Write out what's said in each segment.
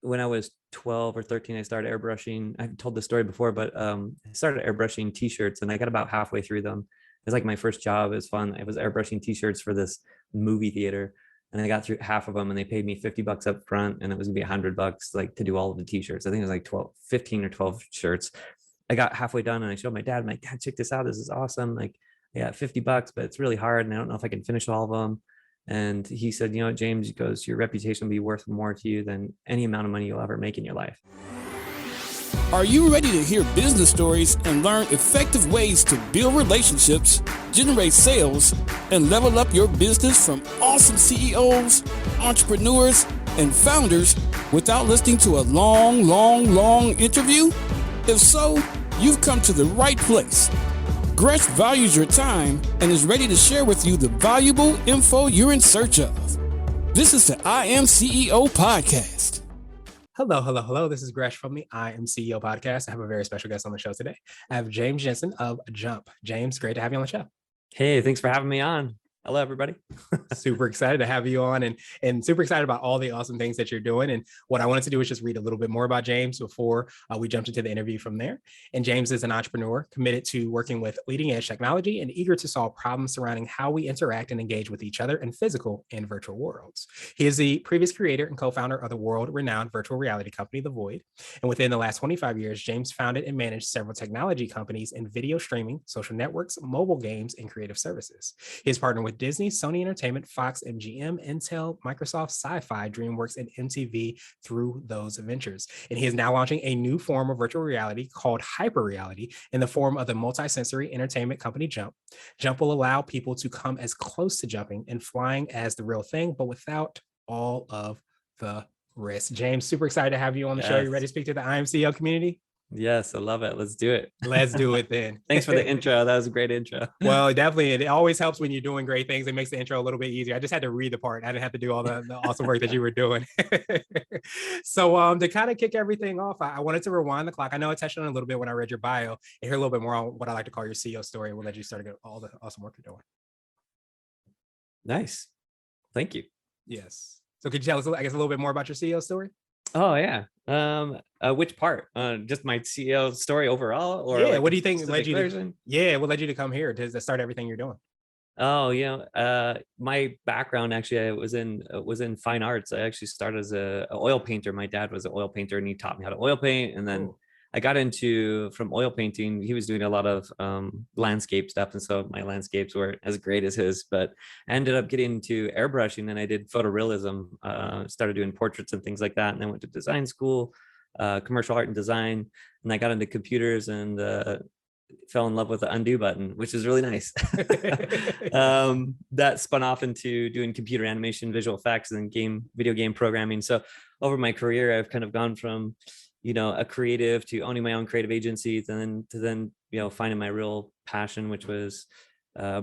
when I was 12 or 13, I started airbrushing. I've told this story before, but I started airbrushing t-shirts and I got about halfway through them. It was like my first job. It was fun. I was airbrushing t-shirts for this movie theater and I got through half of them and they paid me $50 up front and it was gonna be $100 like to do all of the t-shirts. I think it was like 12, 15 or 12 shirts. I got halfway done and I showed my dad, I'm like, Dad, check this out. This is awesome. Like, yeah, $50, but it's really hard. And I don't know if I can finish all of them. And he said, you know what, James, he goes, your reputation will be worth more to you than any amount of money you'll ever make in your life. Are you ready to hear business stories and learn effective ways to build relationships, generate sales, and level up your business from awesome CEOs, entrepreneurs, and founders without listening to a long interview? If so, you've come to the right place. Gresh values your time and is ready to share with you the valuable info you're in search of. This is the I Am CEO podcast. Hello. This is Gresh from the I Am CEO podcast. I have a very special guest on the show today. I have James Jensen of Jump. James, great to have you on the show. Hey, thanks for having me on. Hello, everybody. Super excited to have you on and super excited about all the awesome things that you're doing. And what I wanted to do is just read a little bit more about James before we jumped into the interview from there. And James is an entrepreneur committed to working with leading edge technology and eager to solve problems surrounding how we interact and engage with each other in physical and virtual worlds. He is the previous creator and co-founder of the world-renowned virtual reality company, The Void. And within the last 25 years, James founded and managed several technology companies in video streaming, social networks, mobile games, and creative services. He has partnered with Disney, Sony Entertainment, Fox, MGM, Intel, Microsoft, Sci-Fi, DreamWorks, and MTV through those ventures. And he is now launching a new form of virtual reality called hyper reality in the form of the multi-sensory entertainment company Jump. Jump will allow people to come as close to jumping and flying as the real thing, but without all of the risk. James, super excited to have you on the show. You ready to speak to the I Am CEO community? Yes, I love it. Let's do it. Let's do it then. Thanks for the intro. That was a great intro. Well, definitely. It always helps when you're doing great things. It makes the intro a little bit easier. I just had to read the part. I didn't have to do all the awesome work that you were doing. So to kind of kick everything off, I wanted to rewind the clock. I know I touched on it a little bit when I read your bio and hear a little bit more on what I like to call your CEO story. We'll let you start all the awesome work you're doing. Nice. Thank you. Yes. So could you tell us, I guess, a little bit more about your CEO story? Oh yeah. Which part? Just my CEO story overall, or yeah? What do you think led you version? what led you to come here to start everything you're doing? Oh, my background actually, I was in fine arts. I actually started as a oil painter. My dad was an oil painter, and he taught me how to oil paint. And then I got into from oil painting. He was doing a lot of landscape stuff, and so my landscapes weren't as great as his. But I ended up getting into airbrushing, and I did photorealism. Started doing portraits and things like that, and I went to design school, commercial art and design, and I got into computers and fell in love with the undo button, which is really nice. That spun off into doing computer animation, visual effects, and video game programming. So over my career, I've kind of gone from a creative to owning my own creative agencies, and then finding my real passion, which was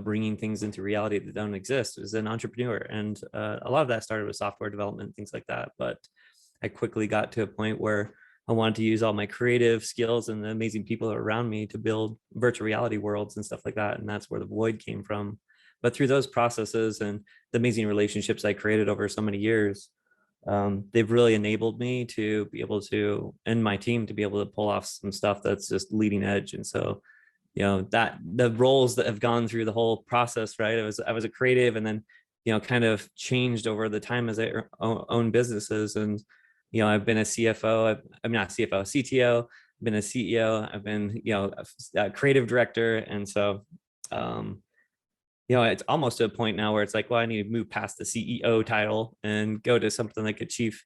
bringing things into reality that don't exist as an entrepreneur. And a lot of that started with software development, things like that. But I quickly got to a point where I wanted to use all my creative skills and the amazing people around me to build virtual reality worlds and stuff like that. And that's where The Void came from. But through those processes and the amazing relationships I created over so many years, they've really enabled me to be able to, and my team to be able to pull off some stuff that's just leading edge. And so, that the roles that have gone through the whole process, right? I was a creative, and then, kind of changed over the time as I own businesses. And, I've been a CFO, I'm not CFO, CTO, I've been a CEO, I've been, a creative director. And so, it's almost to a point now where it's like, well, I need to move past the CEO title and go to something like a chief,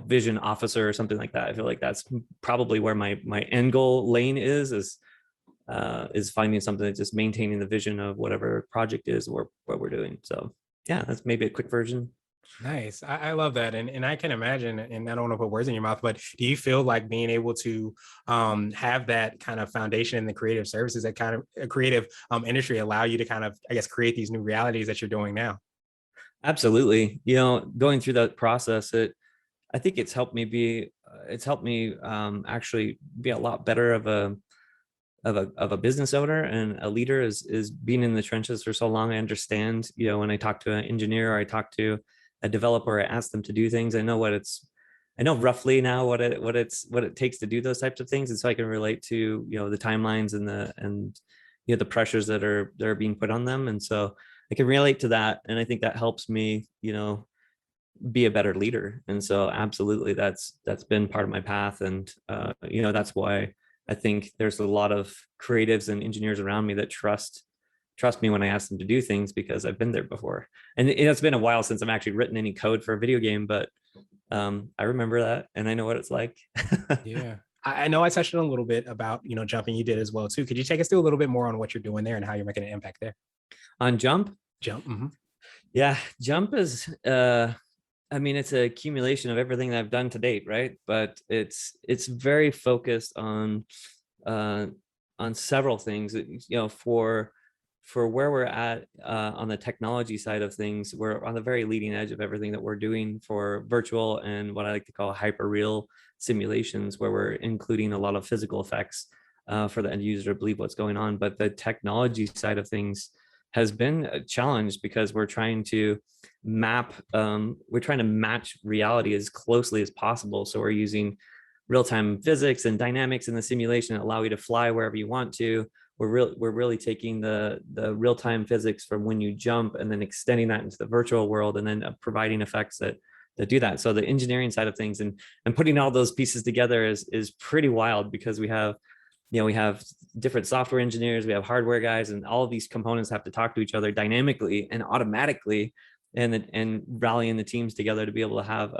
vision officer or something like that. I feel like that's probably where my end goal lane is finding something that's just maintaining the vision of whatever project is or what we're doing. So yeah, that's maybe a quick version. Nice. I love that. And I can imagine, and I don't want to put words in your mouth, but do you feel like being able to have that kind of foundation in the creative services, that kind of a creative industry allow you to kind of, I guess, create these new realities that you're doing now? Absolutely. Going through that process, I think it's helped me actually be a lot better of a business owner and a leader is being in the trenches for so long. I understand, when I talk to an engineer or I talk to a developer, I ask them to do things. I know roughly now what it takes to do those types of things. And so I can relate to, the timelines and the pressures that are being put on them. And so I can relate to that. And I think that helps me, be a better leader. And so absolutely that's been part of my path. And that's why I think there's a lot of creatives and engineers around me that trust me when I ask them to do things, because I've been there before. And it's been a while since I've actually written any code for a video game, but I remember that and I know what it's like. Yeah. I know I touched on a little bit about, jumping. You did as well too. Could you take us through a little bit more on what you're doing there and how you're making an impact there? On Jump? Jump. Mm-hmm. Yeah, Jump is it's an accumulation of everything that I've done to date, right? But it's very focused on several things. For where we're at on the technology side of things, we're on the very leading edge of everything that we're doing for virtual and what I like to call hyper real simulations, where we're including a lot of physical effects for the end user to believe what's going on. But the technology side of things has been a challenge, because we're trying to match reality as closely as possible. So we're using real-time physics and dynamics in the simulation that allow you to fly wherever you want to. We're really taking the real-time physics from when you jump and then extending that into the virtual world, and then providing effects that do that. So the engineering side of things and putting all those pieces together is pretty wild, because we have different software engineers, we have hardware guys, and all of these components have to talk to each other dynamically and automatically, and rallying the teams together to be able to have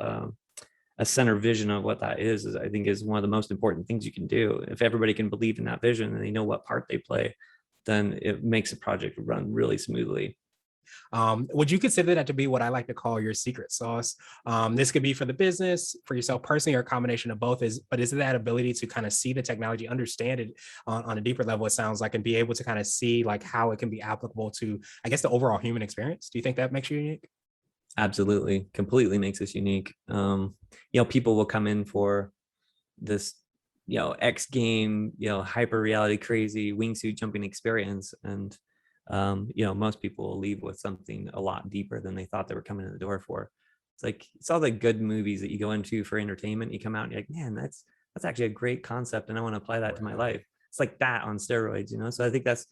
a center vision of what that is I think is one of the most important things you can do. If everybody can believe in that vision and they know what part they play, then it makes a project run really smoothly. Would you consider that to be what I like to call your secret sauce? This could be for the business, for yourself personally, or a combination of both. But is it that ability to kind of see the technology, understand it on a deeper level, it sounds like, and be able to kind of see like how it can be applicable to, I guess, the overall human experience? Do you think that makes you unique? Absolutely, completely makes us unique. People will come in for this, X game, hyper reality, crazy wingsuit jumping experience, and most people will leave with something a lot deeper than they thought they were coming in the door for. It's like, it's all the good movies that you go into for entertainment. You come out and you're like, man, that's actually a great concept, and I want to apply that to my life. It's like that on steroids, So I think that's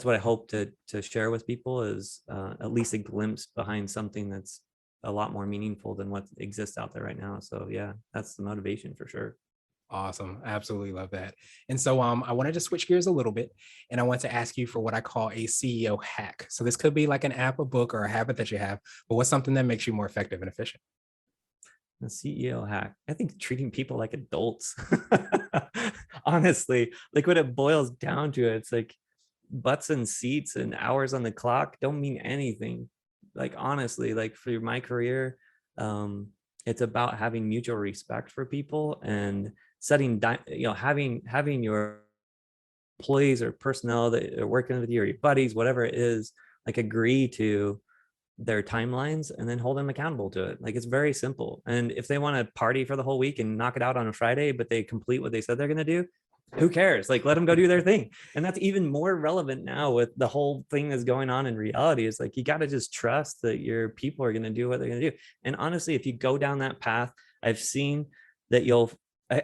what I hope to share with people, is at least a glimpse behind something that's a lot more meaningful than what exists out there right now. So yeah, that's the motivation for sure. Awesome. Absolutely love that. And so I wanted to switch gears a little bit, and I want to ask you for what I call a CEO hack. So this could be like an app, a book, or a habit that you have, but what's something that makes you more effective and efficient? The CEO hack, I think treating people like adults. Honestly, like when it boils down to it, it's like butts and seats and hours on the clock don't mean anything. Like, honestly, like for my career, it's about having mutual respect for people and having your employees or personnel that are working with you, or your buddies, whatever it is, like agree to their timelines and then hold them accountable to it. Like, it's very simple. And if they want to party for the whole week and knock it out on a Friday, but they complete what they said they're going to do, who cares? Like, let them go do their thing. And that's even more relevant now with the whole thing that's going on in reality. Is like, you got to just trust that your people are going to do what they're going to do. And honestly, if you go down that path, I've seen that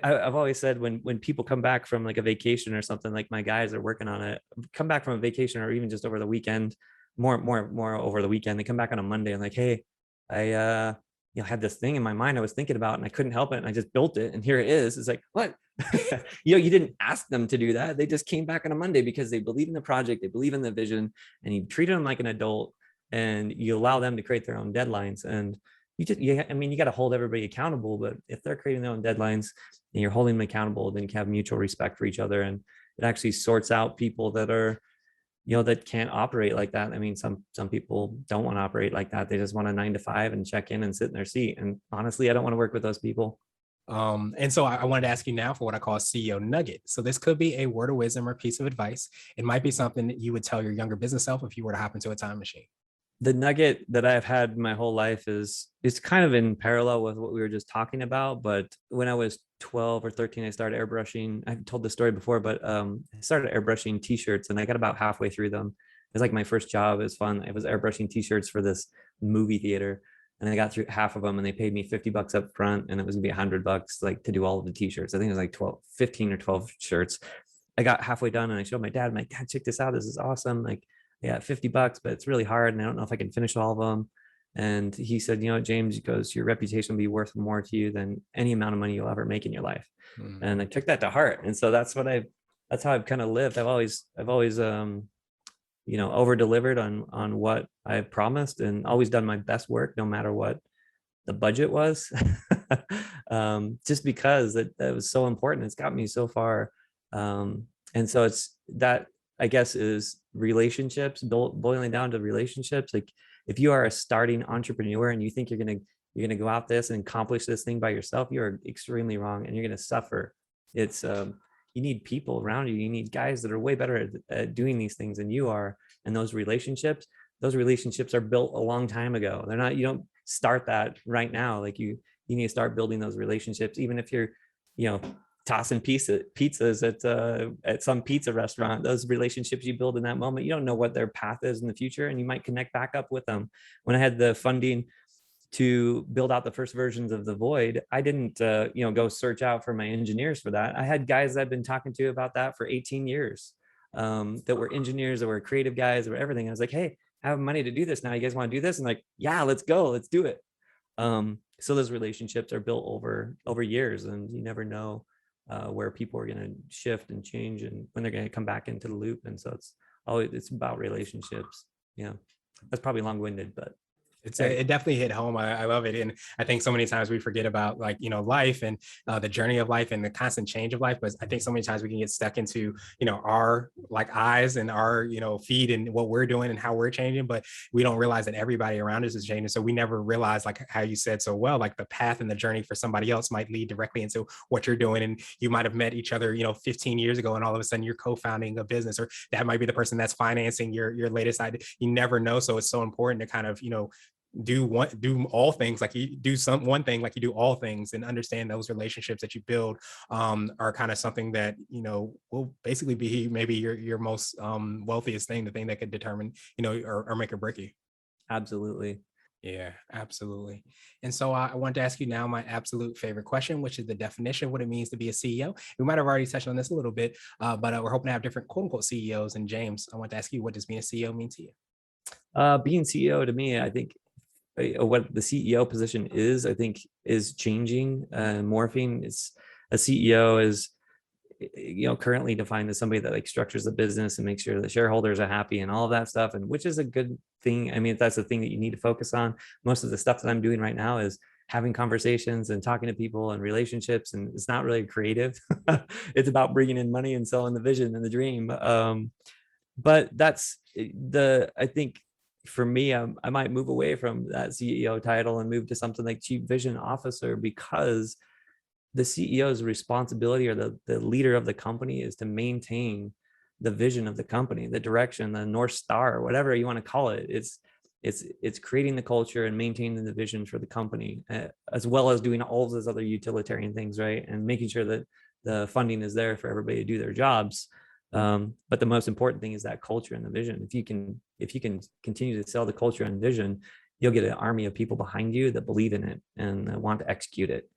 I've always said, when people come back from like a vacation or something, like my guys are working on it, come back from a vacation, or even just over the weekend, more over the weekend, they come back on a Monday and like, hey, I had this thing in my mind I was thinking about and I couldn't help it, and I just built it, and here it is. It's like, what? You didn't ask them to do that. They just came back on a Monday because they believe in the project, they believe in the vision, and you treat them like an adult, and you allow them to create their own deadlines. And you got to hold everybody accountable, but if they're creating their own deadlines and you're holding them accountable, then you can have mutual respect for each other, and it actually sorts out people that are, that can't operate like that. I mean, some people don't want to operate like that. They just want a 9 to 5 and check in and sit in their seat. And honestly, I don't want to work with those people. And so I wanted to ask you now for what I call a CEO nugget. So this could be a word of wisdom or piece of advice. It might be something that you would tell your younger business self if you were to hop into a time machine. The nugget that I've had my whole life is kind of in parallel with what we were just talking about. But when I was 12 or 13, I started airbrushing. I've told this story before, but I started airbrushing t-shirts, and I got about halfway through them. It was like my first job. It was fun. I was airbrushing t-shirts for this movie theater. and I got through half of them, and they paid me $50 up front, and it was gonna be $100 like to do all of the t-shirts. I think it was like 15 or 12 shirts. I got halfway done and I showed my dad. I'm like, Dad, check this out. This is awesome. Like, yeah, $50, but it's really hard, and I don't know if I can finish all of them. And he said, you know, James, he goes, your reputation will be worth more to you than any amount of money you'll ever make in your life. And I took that to heart. And so that's how I've kind of lived. I've always, you know, over delivered on what I've promised, and always done my best work, no matter what the budget was. Just because that was so important. It's got me so far. And so it's that, I guess, is relationships, boiling down to relationships. Like, if you are a starting entrepreneur and you think you're gonna go out this and accomplish this thing by yourself, you're extremely wrong, and you're gonna suffer. It's you need people around you. You need guys that are way better at doing these things than you are. And those relationships are built a long time ago. They're not, you don't start that right now. Like, you need to start building those relationships, even if you're, you know, tossing pizzas at some pizza restaurant. Those relationships you build in that moment, you don't know what their path is in the future, and you might connect back up with them. When I had the funding to build out the first versions of the Void, I didn't you know, go search out for my engineers for that. I had guys that I've been talking to about that for 18 years, that were engineers, that were creative guys, that were everything. I was like, hey, I have money to do this now. You guys want to do this? And like, yeah, let's go, let's do it. So those relationships are built over years, and you never know where people are going to shift and change, and when they're going to come back into the loop. And so it's about relationships. Yeah, that's probably long-winded, but it definitely hit home. I love it. And I think so many times we forget about, like, you know, life and the journey of life and the constant change of life. But I think so many times we can get stuck into, you know, our like eyes and our, you know, feed and what we're doing and how we're changing, but we don't realize that everybody around us is changing. So we never realize, like how you said so well, like the path and the journey for somebody else might lead directly into what you're doing. And you might have met each other, you know, 15 years ago, and all of a sudden you're co-founding a business, or that might be the person that's financing your latest idea. You never know. So it's so important to kind of, you know, do all things like you do one thing like you do all things, and understand those relationships that you build are kind of something that, you know, will basically be maybe your most wealthiest thing, the thing that could determine, you know, or make or break you. absolutely. Yeah, absolutely. And so I want to ask you now my absolute favorite question, which is the definition of what it means to be a CEO. We might have already touched on this a little bit, but we're hoping to have different quote unquote CEOs. And James, I want to ask you, what does being a CEO mean to you? Being CEO to me, I think what the CEO position is, I think, is changing, morphing. It's a CEO is, you know, currently defined as somebody that like structures the business and makes sure the shareholders are happy and all of that stuff, and which is a good thing. I mean, that's the thing that you need to focus on. Most of the stuff that I'm doing right now is having conversations and talking to people and relationships, and it's not really creative. It's about bringing in money and selling the vision and the dream. But that's I think for me, I might move away from that CEO title and move to something like Chief Vision Officer, because the CEO's responsibility, or the leader of the company, is to maintain the vision of the company, the direction, the North Star, whatever you want to call it. It's creating the culture and maintaining the vision for the company, as well as doing all of those other utilitarian things, right? And making sure that the funding is there for everybody to do their jobs. But the most important thing is that culture and the vision. If you can continue to sell the culture and vision, you'll get an army of people behind you that believe in it and want to execute it.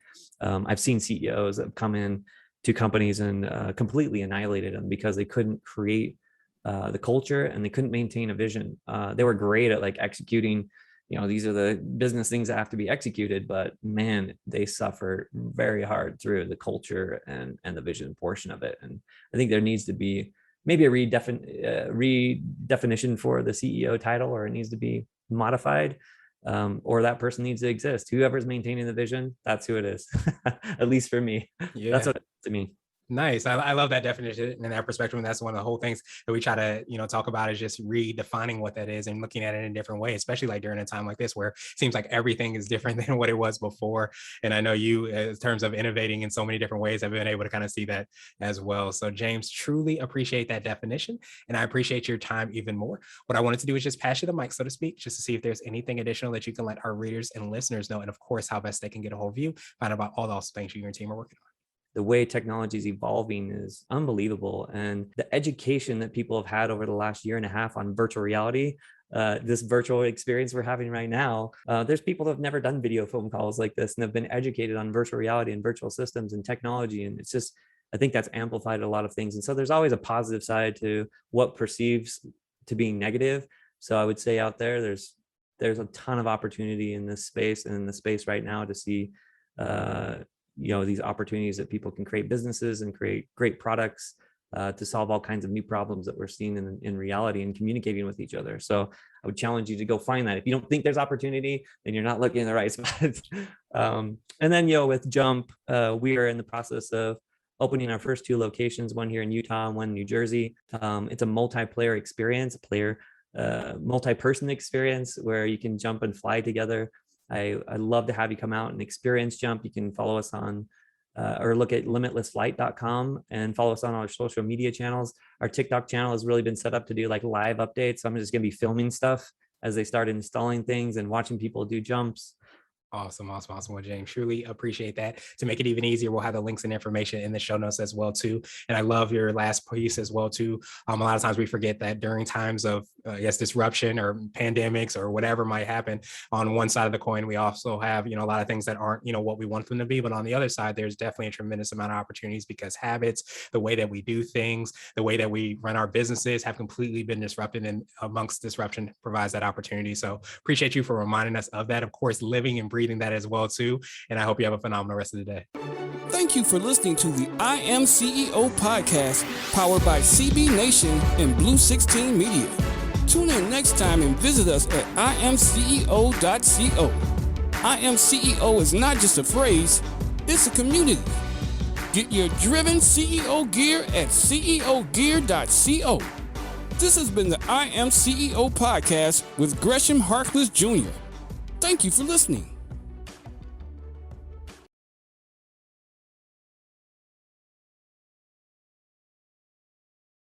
I've seen CEOs that have come in to companies and completely annihilated them because they couldn't create the culture and they couldn't maintain a vision. They were great at like executing, you know, these are the business things that have to be executed, but man, they suffer very hard through the culture and the vision portion of it. And I think there needs to be maybe a redefinition for the CEO title, or it needs to be modified, or that person needs to exist. Whoever's maintaining the vision, that's who it is. At least for me. Yeah. That's what it is to me. Nice. I love that definition and that perspective. And that's one of the whole things that we try to, you know, talk about, is just redefining what that is and looking at it in a different way, especially like during a time like this, where it seems like everything is different than what it was before. And I know you, in terms of innovating in so many different ways, have been able to kind of see that as well. So James, truly appreciate that definition. And I appreciate your time even more. What I wanted to do is just pass you the mic, so to speak, just to see if there's anything additional that you can let our readers and listeners know. And of course, how best they can get a hold of you, find out about all the awesome things you and your team are working on. The way technology is evolving is unbelievable. And the education that people have had over the last year and a half on virtual reality, this virtual experience we're having right now. There's people that have never done video phone calls like this and have been educated on virtual reality and virtual systems and technology. And it's just, I think that's amplified a lot of things. And so there's always a positive side to what perceives to being negative. So I would say out there, there's a ton of opportunity in this space and in the space right now to see, these opportunities that people can create businesses and create great products to solve all kinds of new problems that we're seeing in reality and communicating with each other. So I would challenge you to go find that. If you don't think there's opportunity, then you're not looking in the right spot. And then, with Jump, we are in the process of opening our first 2 locations, one here in Utah and one in New Jersey. It's a multiplayer experience, multi-person experience where you can jump and fly together. I'd love to have you come out and experience Jump. You can follow us on or look at limitlessflight.com and follow us on our social media channels. Our TikTok channel has really been set up to do like live updates. So I'm just going to be filming stuff as they start installing things and watching people do jumps. Awesome. Well, James, truly appreciate that. To make it even easier, we'll have the links and information in the show notes as well too. And I love your last piece as well too. A lot of times we forget that during times of disruption or pandemics or whatever might happen, on one side of the coin, we also have, a lot of things that aren't, what we want them to be. But on the other side, there's definitely a tremendous amount of opportunities because habits, the way that we do things, the way that we run our businesses have completely been disrupted, and amongst disruption provides that opportunity. So appreciate you for reminding us of that. Of course, living and breathing that as well too. And I hope you have a phenomenal rest of the day. Thank you for listening to the I Am CEO podcast, powered by CB Nation and Blue 16 Media. Tune in next time and visit us at imceo.co. I Am CEO is not just a phrase, it's a community. Get your driven CEO gear at ceogear.co. This has been the I Am CEO podcast with Gresham Harkless Jr. Thank you for listening.